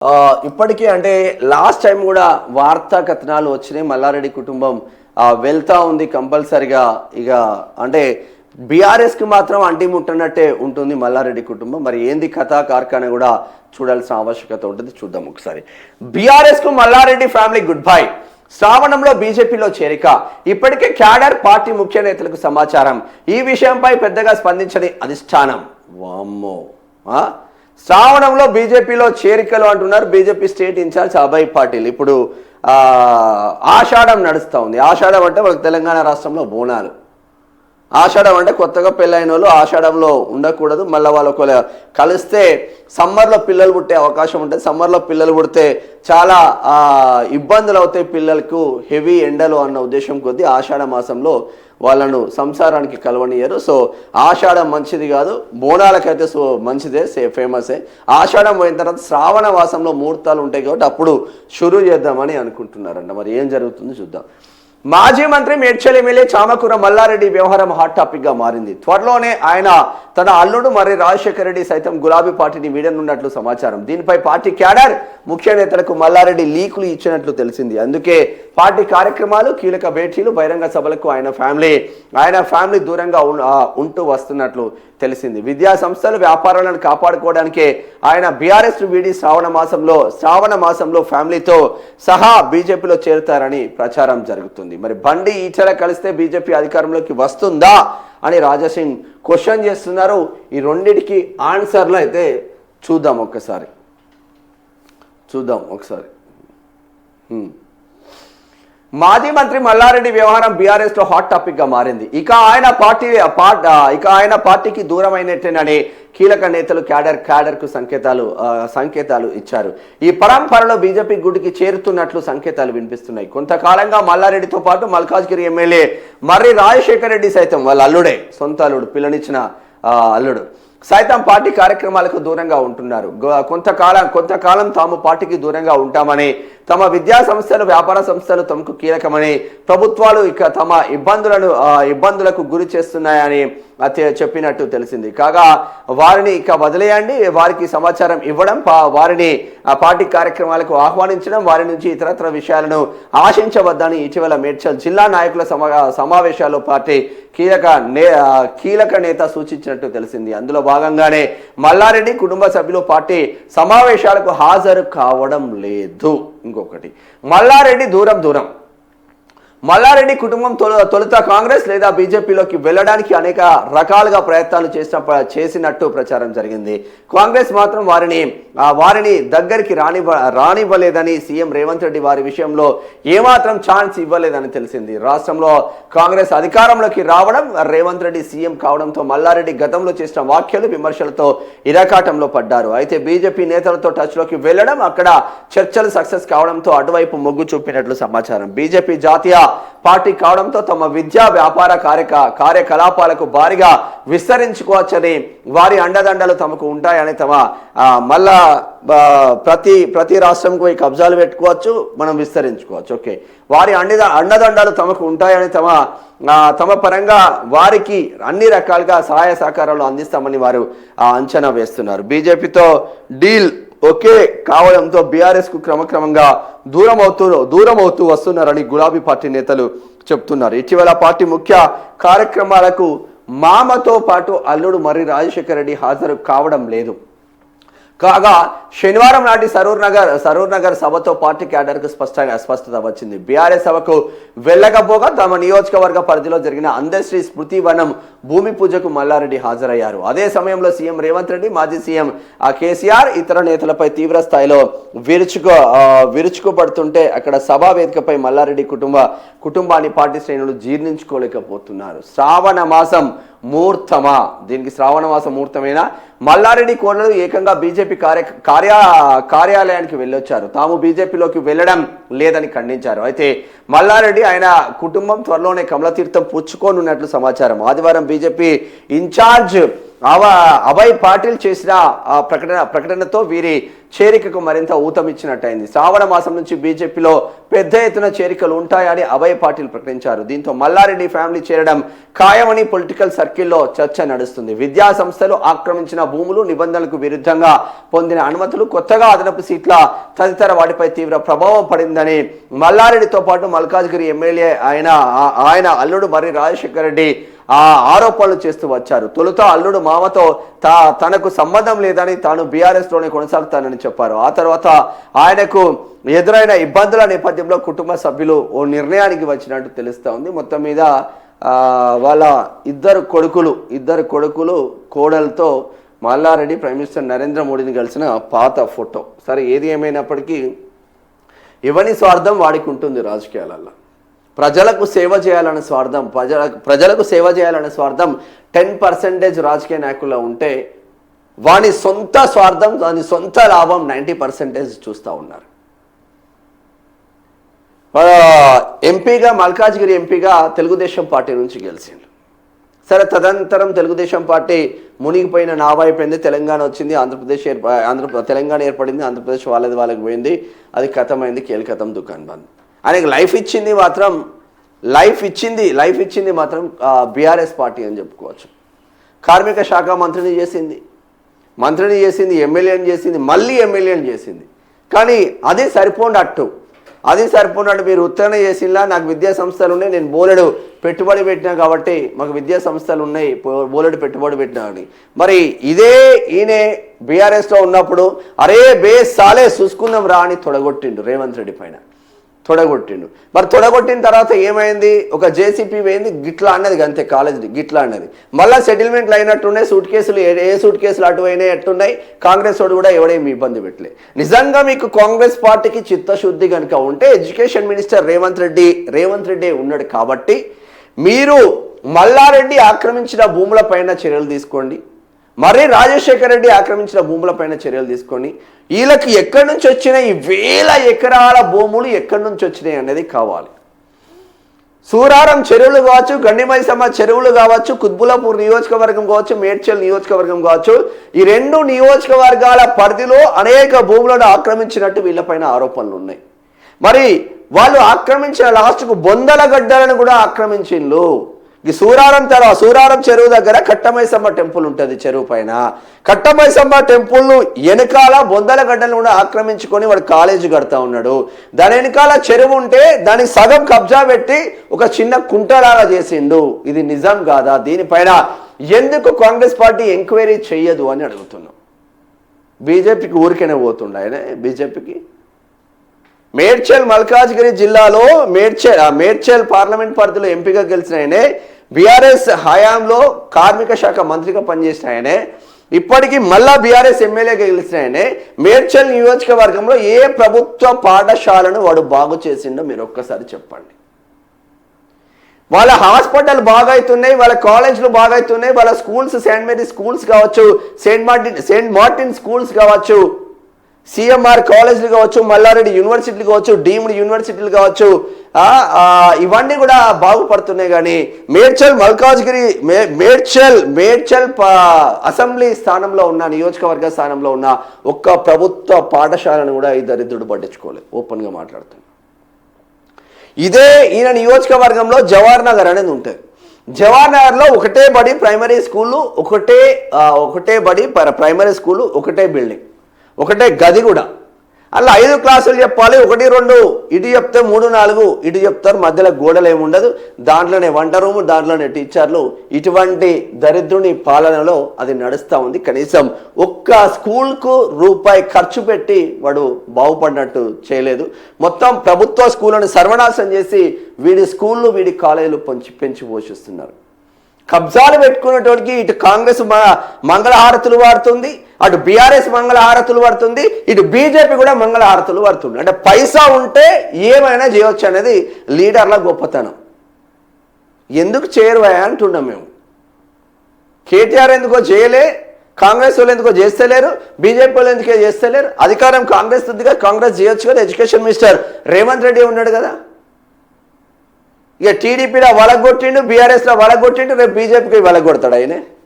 ఇప్పటికీ అంటే last time కూడా వార్తా కథనాలు వచ్చినాయి. మల్లారెడ్డి కుటుంబం వెళ్తా ఉంది కంపల్సరిగా. ఇక అంటే బీఆర్ఎస్కి మాత్రం అంటిముట్టనట్టే ఉంటుంది మల్లారెడ్డి కుటుంబం. మరి ఏంది కథా కార్ఖానా కూడా చూడాల్సిన ఆవశ్యకత ఉంటుంది. చూద్దాం ఒకసారి. బీఆర్ఎస్కు మల్లారెడ్డి ఫ్యామిలీ గుడ్ బై. శ్రావణంలో బీజేపీలో చేరిక. ఇప్పటికే క్యాడర్ పార్టీ ముఖ్య నేతలకు సమాచారం. ఈ విషయంపై పెద్దగా స్పందించని అధిష్టానం. వామ్మో, శ్రావణంలో బీజేపీలో చేరికలు అంటున్నారు BJP state incharge Abhay Patil. ఇప్పుడు ఆషాఢం నడుస్తూ ఉంది. ఆషాఢం అంటే మనకు తెలంగాణ రాష్ట్రంలో బోనాలు. ఆషాఢం అంటే కొత్తగా పెళ్ళైన వాళ్ళు ఆషాఢంలో ఉండకూడదు. మళ్ళీ వాళ్ళు ఒకవేళ కలిస్తే సమ్మర్లో పిల్లలు పుట్టే అవకాశం ఉంటుంది. సమ్మర్లో పిల్లలు పుడితే చాలా ఇబ్బందులు అవుతాయి పిల్లలకు, హెవీ ఎండలు అన్న ఉద్దేశం కొద్దీ ఆషాఢ మాసంలో వాళ్ళను సంసారానికి కలవనియరు. సో ఆషాఢం మంచిది కాదు, బోనాలకైతే సో మంచిదే, ఫేమసే. ఆషాఢం పోయిన తర్వాత శ్రావణ మాసంలో ముహూర్తాలు ఉంటాయి కాబట్టి అప్పుడు షురూ చేద్దామని అనుకుంటున్నారంట. మరి ఏం జరుగుతుందో చూద్దాం. మాజీ మంత్రి మేడ్చల్ ఎమ్మెల్యే చామకూర మల్లారెడ్డి వ్యవహారం హాట్ టాపిక్ గా మారింది. త్వరలోనే ఆయన తన అల్లుడు మర్రి రాజశేఖర రెడ్డి సైతం గులాబీ పార్టీని వీడనున్నట్లు సమాచారం. దీనిపై పార్టీ క్యాడర్ ముఖ్య నేతలకు మల్లారెడ్డి లీకులు ఇచ్చినట్లు తెలిసింది. అందుకే పార్టీ కార్యక్రమాలు, కీలక భేటీలు, బహిరంగ సభలకు ఆయన ఫ్యామిలీ దూరంగా ఉంటూ వస్తున్నట్లు తెలిసింది. విద్యా సంస్థలు, వ్యాపారాలను కాపాడుకోవడానికే ఆయన బీఆర్ఎస్ వీడి శ్రావణ మాసంలో ఫ్యామిలీతో సహా బీజేపీలో చేరుతారని ప్రచారం జరుగుతుంది. మరి బండి ఈటెల కలిస్తే బీజేపీ అధికారంలోకి వస్తుందా అని రాజాసింగ్ క్వశ్చన్ చేస్తున్నారు. ఈ రెండిటికి ఆన్సర్లు అయితే చూద్దాం ఒకసారి. మాజీ మంత్రి మల్లారెడ్డి వ్యవహారం బీఆర్ఎస్ లో హాట్ టాపిక్ గా మారింది. ఇక ఆయన పార్టీకి దూరమైనట్టేనని కీలక నేతలు క్యాడర్ కు సంకేతాలు ఇచ్చారు. ఈ పరంపరలో బీజేపీ గుడికి చేరుతున్నట్లు సంకేతాలు వినిపిస్తున్నాయి. కొంతకాలంగా మల్లారెడ్డితో పాటు మల్కాజ్గిరి ఎమ్మెల్యే మర్రి రాజశేఖర రెడ్డి సైతం వాళ్ళ అల్లుడే, సొంత అల్లుడు, పిల్లనిచ్చిన అల్లుడు సైతం పార్టీ కార్యక్రమాలకు దూరంగా ఉంటున్నారు. కొంతకాలం తాము పార్టీకి దూరంగా ఉంటామని, తమ విద్యా సంస్థలు, వ్యాపార సంస్థలు తమకు కీలకమని, ప్రభుత్వాలు ఇక తమ ఇబ్బందులకు గురి చేస్తున్నాయని చెప్పినట్టు తెలిసింది. కాగా వారిని ఇక వదిలేయండి, వారికి సమాచారం ఇవ్వడం, వారిని పార్టీ కార్యక్రమాలకు ఆహ్వానించడం, వారి నుంచి ఇతరత్ర విషయాలను ఆశించవద్దని ఇటీవల మేడ్చల్ జిల్లా నాయకుల సమావేశాల్లో పార్టీ కీలక నేత సూచించినట్టు తెలిసింది. అందులో భాగంగానే మల్లారెడ్డి కుటుంబ సభ్యులు పార్టీ సమావేశాలకు హాజరు కావడం లేదు. ఇంకొకటి, మల్లారెడ్డి కుటుంబం తొలుత కాంగ్రెస్ లేదా బీజేపీలోకి వెళ్ళడానికి అనేక రకాలుగా ప్రయత్నాలు చేసినట్టు ప్రచారం జరిగింది. కాంగ్రెస్ మాత్రం వారిని దగ్గరికి రానివ్వలేదని, సీఎం రేవంత్ రెడ్డి వారి విషయంలో ఏమాత్రం ఛాన్స్ ఇవ్వలేదని తెలిసింది. రాష్ట్రంలో కాంగ్రెస్ అధికారంలోకి రావడం, రేవంత్ రెడ్డి సీఎం కావడంతో మల్లారెడ్డి గతంలో చేసిన వ్యాఖ్యలు, విమర్శలతో ఇరకాటంలో పడ్డారు. అయితే బీజేపీ నేతలతో టచ్లోకి వెళ్లడం, అక్కడ చర్చలు సక్సెస్ కావడంతో అటువైపు మొగ్గు చూపినట్లు సమాచారం. బీజేపీ జాతీయ పార్టీ కావడంతో తమ విద్యా, వ్యాపార కార్యకలాపాలకు భారీగా విస్తరించుకోవచ్చని, వారి అండదండలు తమకు ఉంటాయని, మళ్ళా ప్రతి రాష్ట్రంకు ఈ కబ్జాలు పెట్టుకోవచ్చు, మనం విస్తరించుకోవచ్చు. ఓకే, వారి అండదండలు తమకు ఉంటాయని, తమ పరంగా వారికి అన్ని రకాలుగా సహాయ సహకారాలు అందిస్తామని వారు అంచనా వేస్తున్నారు. బీజేపీతో డీల్ ఓకే కావడంతో బీఆర్ఎస్ కు క్రమక్రమంగా దూరం అవుతూ వస్తున్నారని గులాబీ పార్టీ నేతలు చెప్తున్నారు. ఇటీవల పార్టీ ముఖ్య కార్యక్రమాలకు మామతో పాటు అల్లుడు మర్రి రాజశేఖర రెడ్డి హాజరు కావడం లేదు. కాగా శనివారం నాటి సరూర్ నగర్ సభతో పార్టీ క్యాడర్కు స్పష్టత వచ్చింది. బీఆర్ఎస్ సభకు వెళ్ళకపోగా తమ నియోజకవర్గ పరిధిలో జరిగిన అందశ్రీ స్మృతి వనం భూమి పూజకు మల్లారెడ్డి హాజరయ్యారు. అదే సమయంలో సీఎం రేవంత్ రెడ్డి, మాజీ సీఎం కేసీఆర్ ఇతర నేతలపై తీవ్ర స్థాయిలో విరుచుకుపడుతుంటే అక్కడ సభా వేదికపై మల్లారెడ్డి కుటుంబాన్ని పార్టీ శ్రేణులు జీర్ణించుకోలేకపోతున్నారు. శ్రావణ మాసం ముహూర్తమా? దీనికి శ్రావణ మాసం ముహూర్తమేనా? మల్లారెడ్డి కోడలు ఏకంగా బీజేపీ కార్యాలయానికి వెళ్ళొచ్చారు. తాము బీజేపీలోకి వెళ్ళడం లేదని ఖండించారు. అయితే మల్లారెడ్డి ఆయన కుటుంబం త్వరలోనే కమలతీర్థం పుచ్చుకోనున్నట్లు సమాచారం. ఆదివారం బీజేపీ ఇన్ఛార్జ్ అభయ్ పాటిల్ చేసిన ఆ ప్రకటనతో వీరి చేరికకు మరింత ఊతమిచ్చినట్టయింది. శ్రావణ మాసం నుంచి బీజేపీలో పెద్ద ఎత్తున చేరికలు ఉంటాయని అభయ్ పాటిల్ ప్రకటించారు. దీంతో మల్లారెడ్డి ఫ్యామిలీ చేరడం ఖాయమని పొలిటికల్ సర్కిల్లో చర్చ నడుస్తుంది. విద్యా సంస్థలు ఆక్రమించిన భూములు, నిబంధనలకు విరుద్ధంగా పొందిన అనుమతులు, కొత్తగా అదనపు సీట్ల తదితర వాటిపై తీవ్ర ప్రభావం పడిందని మల్లారెడ్డితో పాటు మల్కాజ్గిరి ఎమ్మెల్యే ఆయన అల్లుడు మర్రి రాజశేఖర రెడ్డి ఆరోపణలు చేస్తూ వచ్చారు. తొలుత అల్లుడు మామతో తనకు సంబంధం లేదని, తాను బీఆర్ఎస్ లోనే కొనసాగుతానని చెప్పారు. ఆ తర్వాత ఆయనకు ఎదురైన ఇబ్బందుల నేపథ్యంలో కుటుంబ సభ్యులు ఓ నిర్ణయానికి వచ్చినట్టు తెలుస్తూ ఉంది. మొత్తం మీద వాళ్ళ ఇద్దరు కొడుకులు కోడలతో మల్లారెడ్డి ప్రైమ్ మినిస్టర్ నరేంద్ర మోడీని కలిసిన పాత ఫోటో. సరే, ఏది ఏమైనప్పటికీ ఎవరి స్వార్థం వాడికి ఉంటుంది రాజకీయాలలో. ప్రజలకు సేవ చేయాలనే స్వార్థం, ప్రజలకు సేవ చేయాలనే స్వార్థం 10% రాజకీయ నాయకుల్లో ఉంటే వాని సొంత స్వార్థం, వాని సొంత లాభం 90% చూస్తూ ఉన్నారు. ఎంపీగా మల్కాజ్గిరి ఎంపీగా తెలుగుదేశం పార్టీ నుంచి గెలిచిండు. సరే, తదనంతరం తెలుగుదేశం పార్టీ మునిగిపోయిన నావైపోయింది. తెలంగాణ వచ్చింది, తెలంగాణ ఏర్పడింది, ఆంధ్రప్రదేశ్ వాళ్ళకి పోయింది. అది కథమైంది, కేల్కతం దుకాన్ బంద్. ఆయనకి లైఫ్ ఇచ్చింది మాత్రం బీఆర్ఎస్ పార్టీ అని చెప్పుకోవచ్చు. కార్మిక శాఖ మంత్రిని చేసింది, ఎమ్మెల్యేని చేసింది, మళ్ళీ ఎమ్మెల్యేని చేసింది. కానీ అది సరిపోనట్టు మీరు ఉత్తరణ చేసినా నాకు విద్యా సంస్థలు ఉన్నాయి, నేను బోలెడు పెట్టుబడి పెట్టినా కాబట్టి మాకు విద్యా సంస్థలు ఉన్నాయి, బోలెడు పెట్టుబడి పెట్టినా అని. మరి ఇదే ఈయనే బీఆర్ఎస్లో ఉన్నప్పుడు అరే బేస్ సాలే చూసుకుందాం రా అని తొడగొట్టిండు రేవంత్ రెడ్డి పైన. మరి తొడగొట్టిన తర్వాత ఏమైంది? ఒక జేసీపీ పోయింది, గిట్లా అన్నది, అంతే కాలేజీ గిట్లా అన్నది. మళ్ళీ సెటిల్మెంట్లు అయినట్టున్నాయి, ఏ సూట్ కేసులు అటువైనాయి ఎట్టున్నాయి. కాంగ్రెస్ వాడు కూడా ఎవడేమి ఇబ్బంది పెట్టలే. నిజంగా మీకు కాంగ్రెస్ పార్టీకి చిత్తశుద్ధి కనుక ఉంటే ఎడ్యుకేషన్ మినిస్టర్ రేవంత్ రెడ్డి ఉన్నాడు కాబట్టి మీరు మల్లారెడ్డి ఆక్రమించిన భూముల పైన చర్యలు తీసుకోండి, మర్రి రాజశేఖర రెడ్డి ఆక్రమించిన భూములపైన చర్యలు తీసుకొని వీళ్ళకి ఎక్కడి నుంచి వచ్చినాయి ఈ వేల ఎకరాల భూములు, ఎక్కడి నుంచి వచ్చినాయి అనేది కావాలి. సూరారం చెరువులు కావచ్చు, గండిమైసమ్మ చెరువులు కావచ్చు, కుత్బులాపూర్ నియోజకవర్గం కావచ్చు, మేడ్చల్ నియోజకవర్గం కావచ్చు, ఈ 2 నియోజకవర్గాల పరిధిలో అనేక భూములను ఆక్రమించినట్టు వీళ్ళపైన ఆరోపణలు ఉన్నాయి. మరి వాళ్ళు ఆక్రమించిన లాస్ట్కు బొందల గడ్డలను కూడా ఆక్రమించిండ్రు. ఈ సూరారం చెరువు దగ్గర కట్టమైసమ్మ టెంపుల్ ఉంటుంది. చెరువు పైన కట్టమైసమ్మ టెంపుల్ వెనకాల బొందల గడ్డలను కూడా ఆక్రమించుకొని వాడు కాలేజీ కడతా ఉన్నాడు. దాని వెనకాల చెరువు ఉంటే దానికి సగం కబ్జా పెట్టి ఒక చిన్న కుంటలాగా చేసిండు. ఇది నిజం కాదా? దీనిపైన ఎందుకు కాంగ్రెస్ పార్టీ ఎంక్వైరీ చెయ్యదు అని అడుగుతున్నాం. బీజేపీకి ఊరికనే పోతుండే ఆయన. బీజేపీకి మేడ్చల్ మల్కాజ్గిరి జిల్లాలో మేడ్చల్ పార్లమెంట్ పరిధిలో ఎంపీగా గెలిచిన ఆయనే, బీఆర్ఎస్ హయాంలో కార్మిక శాఖ మంత్రిగా పనిచేసిన ఆయనే, ఇప్పటికీ మళ్ళా బీఆర్ఎస్ ఎమ్మెల్యేగా గెలిచిన ఆయనే. మేడ్చల్ నియోజకవర్గంలో ఏ ప్రభుత్వ పాఠశాలను వాడు బాగు చేసిండో మీరు ఒక్కసారి చెప్పండి. వాళ్ళ హాస్పిటల్ బాగవుతున్నాయి, వాళ్ళ కాలేజీలు బాగవుతున్నాయి, వాళ్ళ స్కూల్స్ సెయింట్ మేరీ స్కూల్స్ కావచ్చు, సెయింట్ మార్టిన్ స్కూల్స్ కావచ్చు, సిఎంఆర్ కాలేజీలు కావచ్చు, మల్లారెడ్డి యూనివర్సిటీలు కావచ్చు, డీమ్డ్ యూనివర్సిటీలు కావచ్చు, ఇవన్నీ కూడా బాగుపడుతున్నాయి. కానీ మేడ్చల్ అసెంబ్లీ స్థానంలో ఉన్న, నియోజకవర్గ స్థానంలో ఉన్న ఒక్క ప్రభుత్వ పాఠశాలను కూడా ఈ దరిద్రుడు పట్టించుకోలేదు. ఓపెన్గా మాట్లాడుతున్నాను. ఇదే ఈయన నియోజకవర్గంలో జవహర్ నగర్ అనేది ఉంటుంది. జవహర్ నగర్లో ఒకటే బడి ప్రైమరీ స్కూళ్ళు, ప్రైమరీ స్కూలు, ఒకటే బిల్డింగ్, ఒకటే గది కూడా. అలా 5 క్లాసులు చెప్పాలి, 1, 2 ఇటు చెప్తే 3, 4 ఇటు చెప్తారు. మధ్యలో గోడలు ఏముండదు, దాంట్లోనే వంట రూము, దాంట్లోనే టీచర్లు. ఇటువంటి దరిద్రుని పాలనలో అది నడుస్తూ ఉంది. కనీసం ఒక్క స్కూల్కు రూపాయి ఖర్చు పెట్టి వాడు బాగుపడినట్టు చేయలేదు. మొత్తం ప్రభుత్వ స్కూళ్ళను సర్వనాశనం చేసి వీడి స్కూళ్ళు, వీడి కాలేజీలు పెంచి పోషిస్తున్నారు. కబ్జాలు పెట్టుకునేటోడికి ఇటు కాంగ్రెస్ మంగళహారతులు వాడుతుంది, అటు బీఆర్ఎస్ మంగళహారతులు పడుతుంది, ఇటు బీజేపీ కూడా మంగళహారతులు పడుతుంది. అంటే పైసా ఉంటే ఏమైనా చేయవచ్చు అనేది లీడర్ల గొప్పతనం. ఎందుకు చేయరువా అంటున్నాం మేము. కేటీఆర్ ఎందుకో చేయలే, కాంగ్రెస్ వాళ్ళు ఎందుకో చేస్తలేరు, బీజేపీ వాళ్ళు ఎందుకో చేస్తలేరు. అధికారం కాంగ్రెస్ ఉందిగా, కాంగ్రెస్ చేయొచ్చు కదా. ఎడ్యుకేషన్ మినిస్టర్ రేవంత్ రెడ్డి ఉన్నాడు కదా. ఇక టీడీపీలో వలగొట్టిండు, బీఆర్ఎస్లో వలగొట్టిండు, రేపు బీజేపీకి వలగొడతాడు ఆయనే.